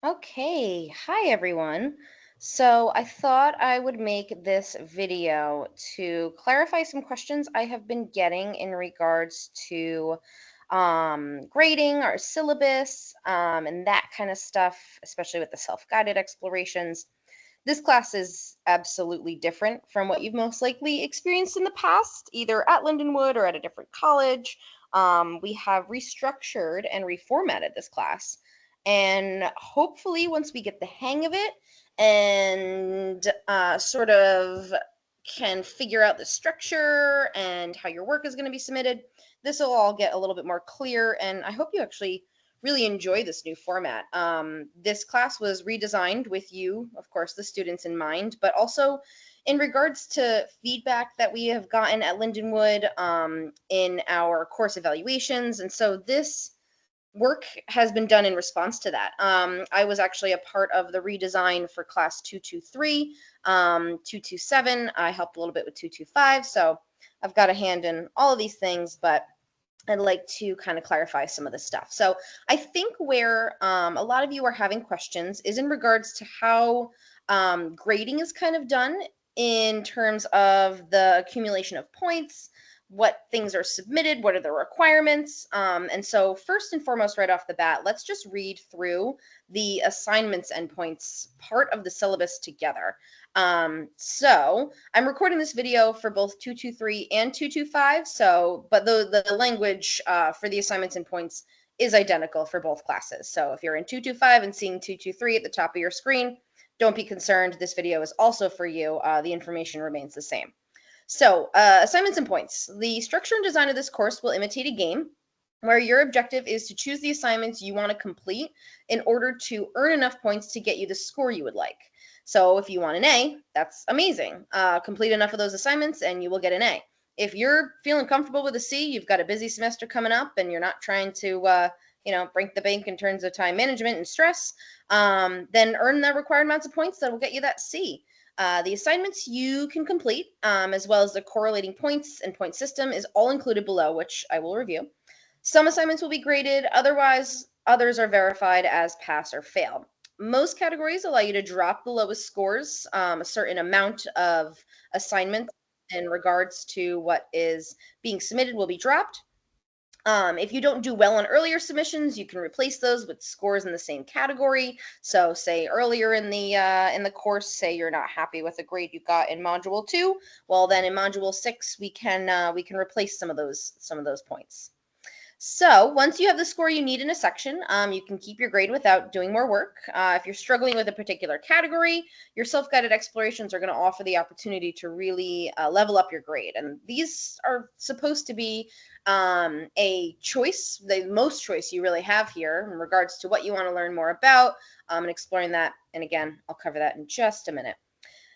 Okay, hi everyone. So I thought I would make this video to clarify some questions I have been getting in regards to grading our syllabus and that kind of stuff, especially with the self-guided explorations. This class is absolutely different from what you've most likely experienced in the past, either at Lindenwood or at a different college. We have restructured and reformatted this class. And hopefully, once we get the hang of it and sort of can figure out the structure and how your work is going to be submitted, this will all get a little bit more clear. And I hope you actually really enjoy this new format. This class was redesigned with you, of course, the students in mind, but also in regards to feedback that we have gotten at Lindenwood in our course evaluations. And so this work has been done in response to that. I was actually a part of the redesign for class 223, 227. I helped a little bit with 225. So I've got a hand in all of these things, but I'd like to kind of clarify some of this stuff. So I think where a lot of you are having questions is in regards to how grading is kind of done in terms of the accumulation of points, what things are submitted, what are the requirements. And so first and foremost, right off the bat, let's just read through the assignments endpoints part of the syllabus together. So I'm recording this video for both 223 and 225. So, but the language for the assignments and points is identical for both classes. So if you're in 225 and seeing 223 at the top of your screen, don't be concerned. This video is also for you. The information remains the same. So assignments and points. The structure and design of this course will imitate a game where your objective is to choose the assignments you want to complete in order to earn enough points to get you the score you would like. So if you want an A, that's amazing. Complete enough of those assignments and you will get an A. If you're feeling comfortable with a C, you've got a busy semester coming up and you're not trying to break the bank in terms of time management and stress, then earn the required amounts of points that will get you that C. The assignments you can complete, as well as the correlating points and point system, is all included below, which I will review. Some assignments will be graded, otherwise, others are verified as pass or fail. Most categories allow you to drop the lowest scores, a certain amount of assignments in regards to what is being submitted will be dropped. If you don't do well on earlier submissions, you can replace those with scores in the same category. So, say earlier in the course, say you're not happy with the grade you got in Module 2, well, then in Module 6 we can replace some of those points. So once you have the score you need in a section, you can keep your grade without doing more work. If you're struggling with a particular category, your self-guided explorations are going to offer the opportunity to really level up your grade. And these are supposed to be a choice, the most choice you really have here in regards to what you want to learn more about and exploring that. And again, I'll cover that in just a minute.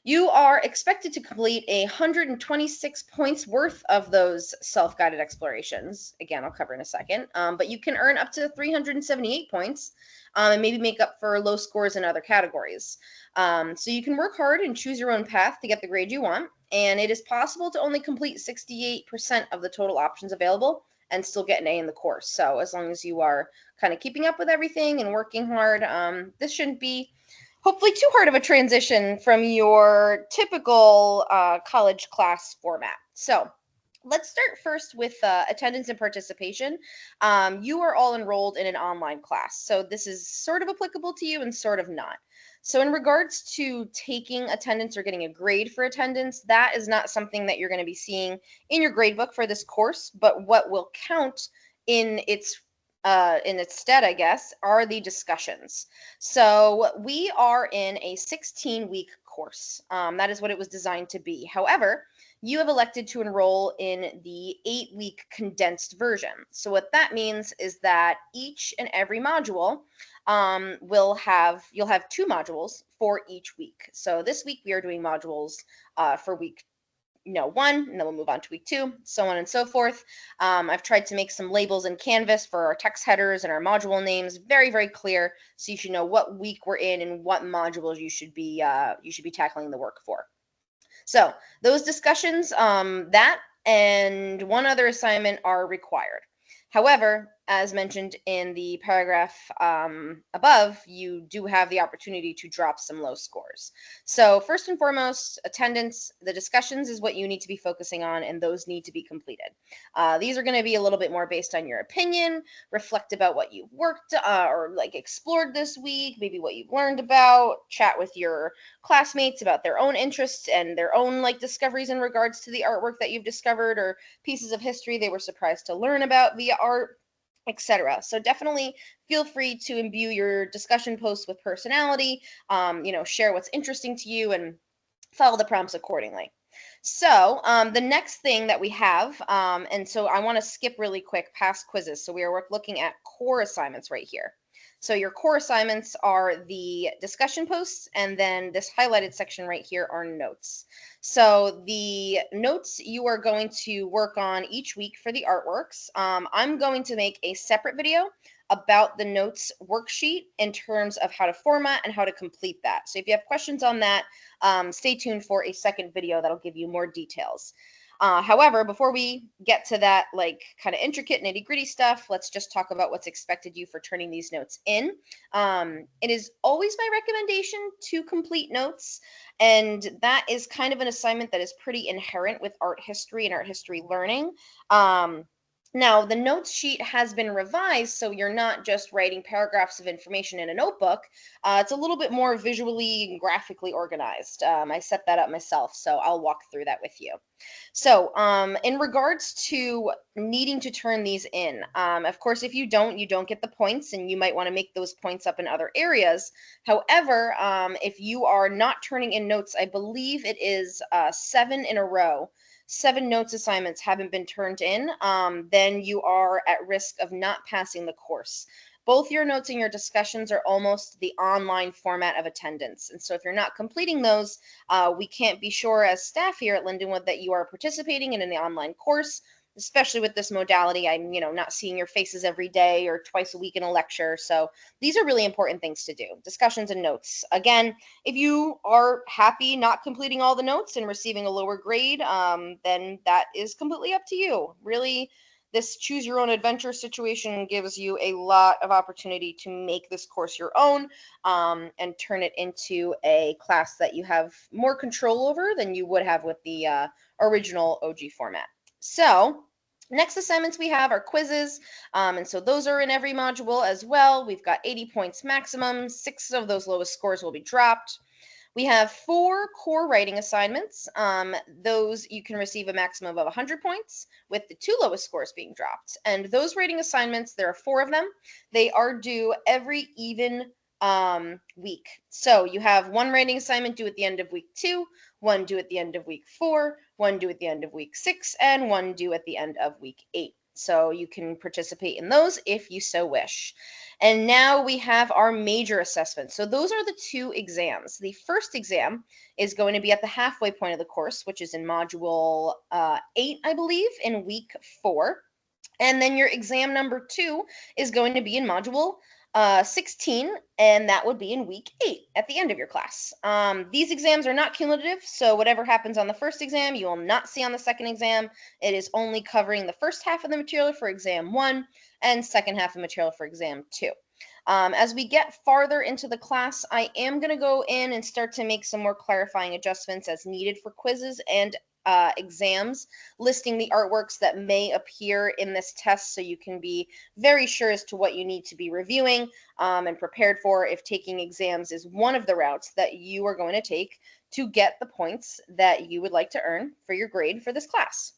You are expected to complete 126 points worth of those self-guided explorations. Again, I'll cover in a second. But you can earn up to 378 points and maybe make up for low scores in other categories. So you can work hard and choose your own path to get the grade you want. And it is possible to only complete 68% of the total options available and still get an A in the course. So as long as you are kind of keeping up with everything and working hard, this shouldn't be hopefully too hard of a transition from your typical college class format. So let's start first with attendance and participation. You are all enrolled in an online class, so this is sort of applicable to you and sort of not. So in regards to taking attendance or getting a grade for attendance, that is not something that you're going to be seeing in your grade book for this course, but what will count in its stead, I guess, are the discussions. So we are in a 16-week course. That is what it was designed to be. However, you have elected to enroll in the 8-week condensed version. So what that means is that each and every module you'll have 2 modules for each week. So this week we are doing modules for week 1, and then we'll move on to week 2, so on and so forth. I've tried to make some labels in Canvas for our text headers and our module names very, very clear, so you should know what week we're in and what modules you should be tackling the work for. So those discussions, that and one other assignment are required. However, as mentioned in the paragraph above, you do have the opportunity to drop some low scores. So first and foremost, attendance, the discussions is what you need to be focusing on, and those need to be completed. These are going to be a little bit more based on your opinion, reflect about what you've worked or like explored this week, maybe what you've learned about, chat with your classmates about their own interests and their own like discoveries in regards to the artwork that you've discovered or pieces of history they were surprised to learn about via art, etc. So definitely feel free to imbue your discussion posts with personality, share what's interesting to you and follow the prompts accordingly. So the next thing that we have, and so I want to skip really quick past quizzes. So we are looking at core assignments right here. So your core assignments are the discussion posts, and then this highlighted section right here are notes. So the notes you are going to work on each week for the artworks. I'm going to make a separate video about the notes worksheet in terms of how to format and how to complete that. So if you have questions on that, stay tuned for a second video that'll give you more details. However, before we get to that like kind of intricate nitty gritty stuff, let's just talk about what's expected you for turning these notes in. It is always my recommendation to complete notes, and that is kind of an assignment that is pretty inherent with art history and art history learning. Now, the notes sheet has been revised, so you're not just writing paragraphs of information in a notebook. It's a little bit more visually and graphically organized. I set that up myself, so I'll walk through that with you. So in regards to needing to turn these in, of course, if you don't get the points, and you might want to make those points up in other areas. However, if you are not turning in notes, I believe it is 7 in a row, 7 notes assignments haven't been turned in, then you are at risk of not passing the course. Both your notes and your discussions are almost the online format of attendance. And so if you're not completing those, we can't be sure as staff here at Lindenwood that you are participating in an online course, especially with this modality. I'm, not seeing your faces every day or twice a week in a lecture. So these are really important things to do. Discussions and notes. Again, if you are happy not completing all the notes and receiving a lower grade, then that is completely up to you. Really, this choose your own adventure situation gives you a lot of opportunity to make this course your own, and turn it into a class that you have more control over than you would have with the original OG format. So next assignments we have are quizzes, and so those are in every module as well. We've got 80 points maximum. 6 of those lowest scores will be dropped. We have 4 core writing assignments. Those you can receive a maximum of 100 points, with the 2 lowest scores being dropped. And those writing assignments, there are 4 of them. They are due every even week. So you have 1 writing assignment due at the end of week 2, 1 due at the end of week 4, 1 due at the end of week 6, and 1 due at the end of week 8. So you can participate in those if you so wish. And now we have our major assessments. So those are the 2 exams. The first exam is going to be at the halfway point of the course, which is in module 8, I believe, in week 4. And then your exam number 2 is going to be in module 16, and that would be in week 8 at the end of your class. These exams are not cumulative, so whatever happens on the first exam, you will not see on the second exam. It is only covering the first half of the material for exam 1 and second half of material for exam 2. As we get farther into the class, I am going to go in and start to make some more clarifying adjustments as needed for quizzes and exams, listing the artworks that may appear in this test so you can be very sure as to what you need to be reviewing and prepared for if taking exams is one of the routes that you are going to take to get the points that you would like to earn for your grade for this class.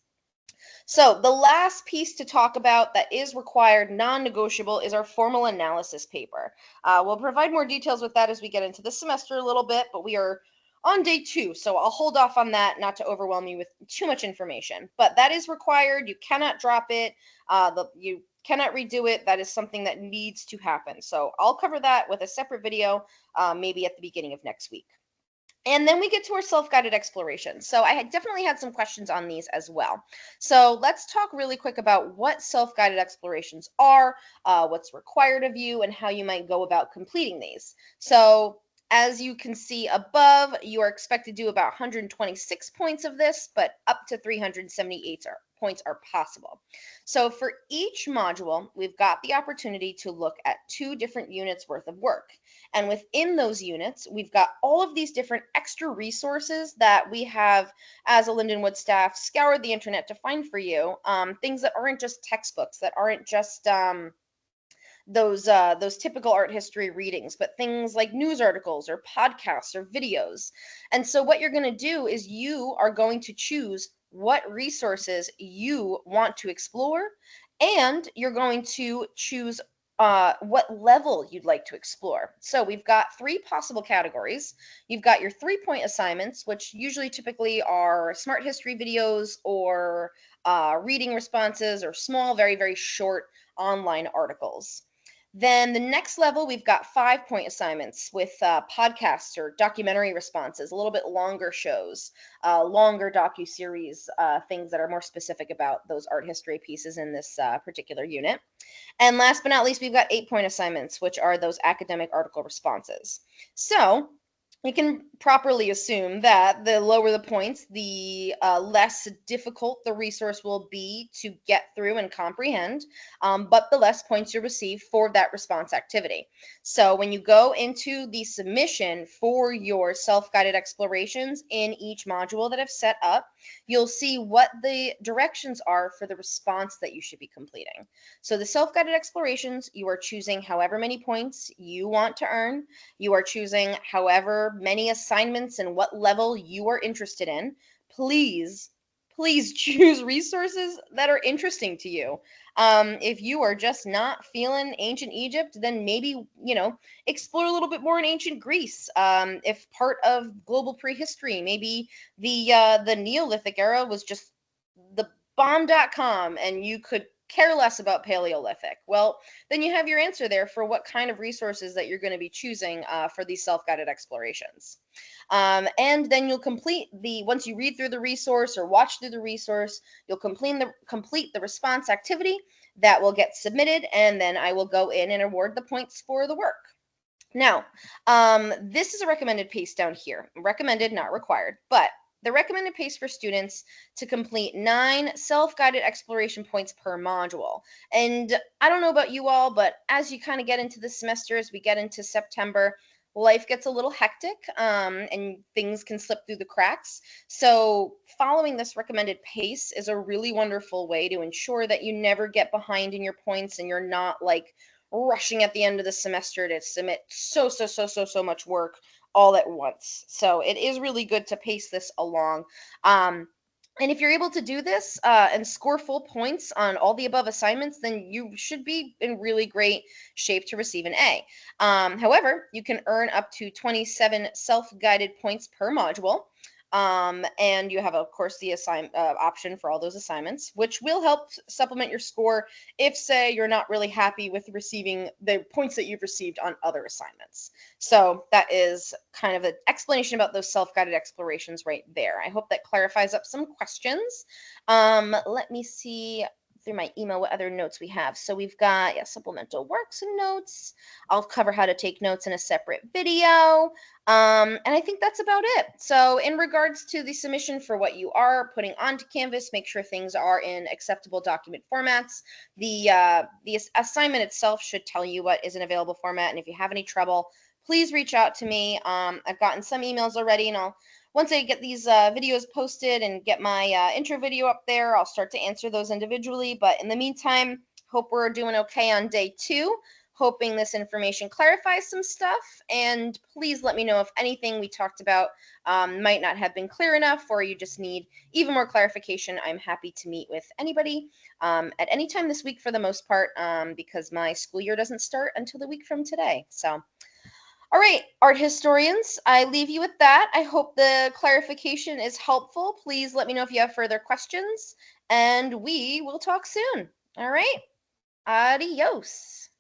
So the last piece to talk about that is required, non-negotiable, is our formal analysis paper. We'll provide more details with that as we get into the semester a little bit, but we are on day 2, so I'll hold off on that, not to overwhelm you with too much information. But that is required. You cannot drop it. You cannot redo it. That is something that needs to happen. So I'll cover that with a separate video, maybe at the beginning of next week. And then we get to our self-guided exploration. So I definitely had some questions on these as well. So let's talk really quick about what self-guided explorations are, what's required of you, and how you might go about completing these. So as you can see above, you are expected to do about 126 points of this, but up to 378 points are possible. So for each module, we've got the opportunity to look at 2 different units worth of work. And within those units, we've got all of these different extra resources that we have as a Lindenwood staff scoured the internet to find for you. Things that aren't just textbooks, that aren't just those typical art history readings, but things like news articles or podcasts or videos. And so what you're going to do is you are going to choose what resources you want to explore, and you're going to choose what level you'd like to explore. So we've got 3 possible categories. You've got your 3-point assignments, which usually typically are smart history videos or reading responses or small, very, very short online articles. Then the next level, we've got 5-point assignments with podcasts or documentary responses, a little bit longer shows, longer docu-series, things that are more specific about those art history pieces in this particular unit. And last but not least, we've got 8-point assignments, which are those academic article responses. So we can properly assume that the lower the points, the less difficult the resource will be to get through and comprehend, but the less points you receive for that response activity. So when you go into the submission for your self-guided explorations in each module that I've set up, you'll see what the directions are for the response that you should be completing. So the self-guided explorations, you are choosing however many points you want to earn. You are choosing however many assignments and what level you are interested in. Please, please choose resources that are interesting to you. If you are just not feeling ancient Egypt, then maybe, explore a little bit more in ancient Greece. If part of global prehistory, maybe the Neolithic era was just the bomb.com and you could care less about Paleolithic. Well, then you have your answer there for what kind of resources that you're going to be choosing for these self-guided explorations. And then you'll once you read through the resource or watch through the resource, you'll complete the response activity that will get submitted, and then I will go in and award the points for the work. Now, this is a recommended pace down here. Recommended, not required, but the recommended pace for students to complete 9 self-guided exploration points per module. And I don't know about you all, but as you kind of get into the semester, as we get into September, life gets a little hectic and things can slip through the cracks. So following this recommended pace is a really wonderful way to ensure that you never get behind in your points and you're not like rushing at the end of the semester to submit so much work all at once. So it is really good to pace this along. And if you're able to do this and score full points on all the above assignments, then you should be in really great shape to receive an A. However, you can earn up to 27 self-guided points per module. And you have, of course, the option for all those assignments, which will help supplement your score if, say, you're not really happy with receiving the points that you've received on other assignments. So that is kind of an explanation about those self-guided explorations right there. I hope that clarifies up some questions. Let me see through my email what other notes we have. So we've got supplemental works and notes. I'll cover how to take notes in a separate video. And I think that's about it. So in regards to the submission for what you are putting onto Canvas, make sure things are in acceptable document formats. The assignment itself should tell you what is an available format. And if you have any trouble, please reach out to me. I've gotten some emails already, and once I get these videos posted and get my intro video up there, I'll start to answer those individually. But in the meantime, hope we're doing okay on day 2. Hoping this information clarifies some stuff. And please let me know if anything we talked about might not have been clear enough, or you just need even more clarification. I'm happy to meet with anybody at any time this week for the most part, because my school year doesn't start until the week from today. So all right, art historians, I leave you with that. I hope the clarification is helpful. Please let me know if you have further questions, and we will talk soon. All right, adios.